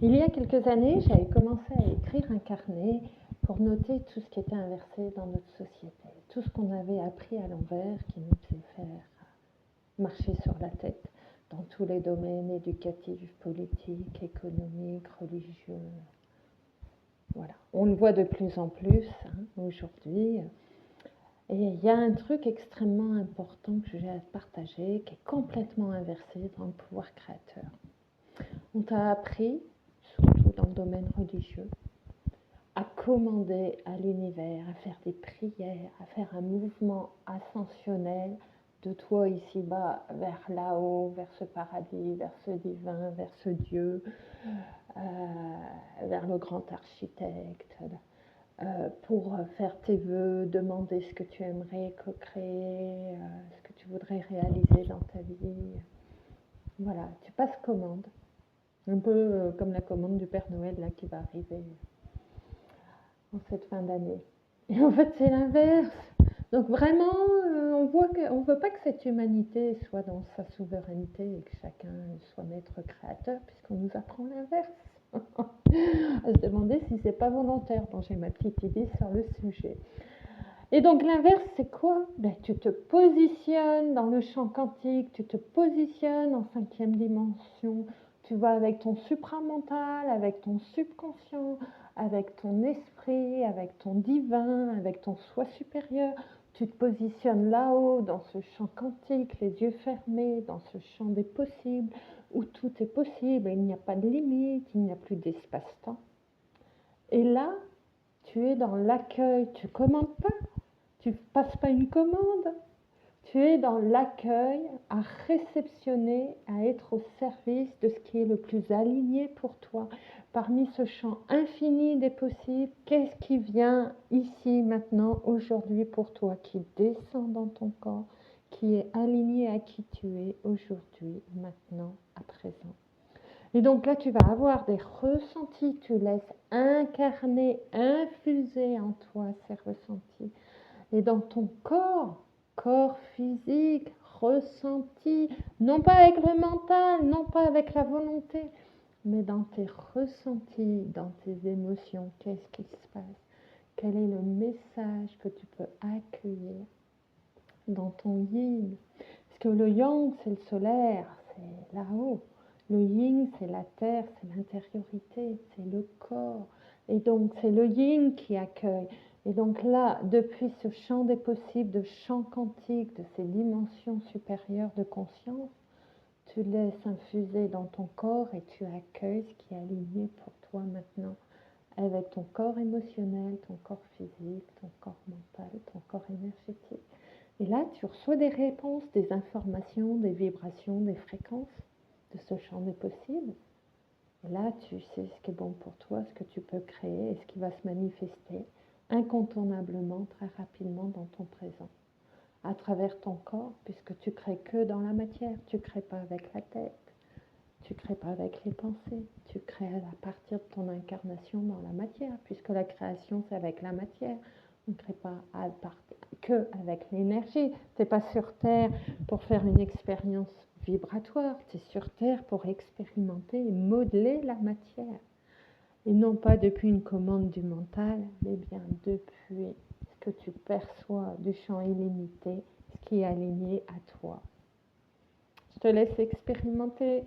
Il y a quelques années, j'avais commencé à écrire un carnet pour noter tout ce qui était inversé dans notre société, tout ce qu'on avait appris à l'envers qui nous faisait faire marcher sur la tête dans tous les domaines éducatifs, politiques, économiques, religieux. Voilà. On le voit de plus en plus aujourd'hui. Et il y a un truc extrêmement important que j'ai à te partager qui est complètement inversé dans le pouvoir créateur. On t'a appris, surtout dans le domaine religieux, à commander à l'univers, à faire des prières, à faire un mouvement ascensionnel de toi ici-bas vers là-haut, vers ce paradis, vers ce divin, vers ce Dieu, vers le grand architecte, pour faire tes vœux, demander ce que tu aimerais co-créer, ce que tu voudrais réaliser dans ta vie. Voilà, tu passes commande. Un peu comme la commande du Père Noël là, qui va arriver en cette fin d'année. Et en fait, c'est l'inverse. Donc vraiment, on veut pas que cette humanité soit dans sa souveraineté et que chacun soit maître créateur, puisqu'on nous apprend l'inverse. À se demander si c'est pas volontaire. Bon, j'ai ma petite idée sur le sujet. Et donc l'inverse, c'est quoi? Tu te positionnes dans le champ quantique, tu te positionnes en 5e dimension, tu vas avec ton supramental, avec ton subconscient, avec ton esprit, avec ton divin, avec ton soi supérieur. Tu te positionnes là-haut, dans ce champ quantique, les yeux fermés, dans ce champ des possibles, où tout est possible, il n'y a pas de limite, il n'y a plus d'espace-temps. Et là, tu es dans l'accueil, tu ne commandes pas, tu ne passes pas une commande, tu es dans l'accueil, à réceptionner, à être au service de ce qui est le plus aligné pour toi. Parmi ce champ infini des possibles, qu'est-ce qui vient ici, maintenant, aujourd'hui pour toi, qui descend dans ton corps, qui est aligné à qui tu es aujourd'hui, maintenant, à présent. Et donc là, tu vas avoir des ressentis, tu laisses incarner, infuser en toi ces ressentis. Et dans ton corps, corps physique, ressenti, non pas avec le mental, non pas avec la volonté, mais dans tes ressentis, dans tes émotions, qu'est-ce qui se passe? Quel est le message que tu peux accueillir dans ton yin? Parce que le yang, c'est le solaire, c'est là-haut. Le yin, c'est la terre, c'est l'intériorité, c'est le corps. Et donc, c'est le yin qui accueille. Et donc là, depuis ce champ des possibles, de champ quantique, de ces dimensions supérieures de conscience, tu laisses infuser dans ton corps et tu accueilles ce qui est aligné pour toi maintenant, avec ton corps émotionnel, ton corps physique, ton corps mental, ton corps énergétique. Et là, tu reçois des réponses, des informations, des vibrations, des fréquences de ce champ des possibles. Et là, tu sais ce qui est bon pour toi, ce que tu peux créer et ce qui va se manifester incontournablement, très rapidement dans ton présent, à travers ton corps, puisque tu crées que dans la matière, tu ne crées pas avec la tête, tu ne crées pas avec les pensées, tu crées à partir de ton incarnation dans la matière, puisque la création, c'est avec la matière. On ne crée pas que avec l'énergie. Tu n'es pas sur Terre pour faire une expérience vibratoire, tu es sur Terre pour expérimenter et modeler la matière. Et non pas depuis une commande du mental, mais bien depuis ce que tu perçois du champ illimité, ce qui est aligné à toi. Je te laisse expérimenter.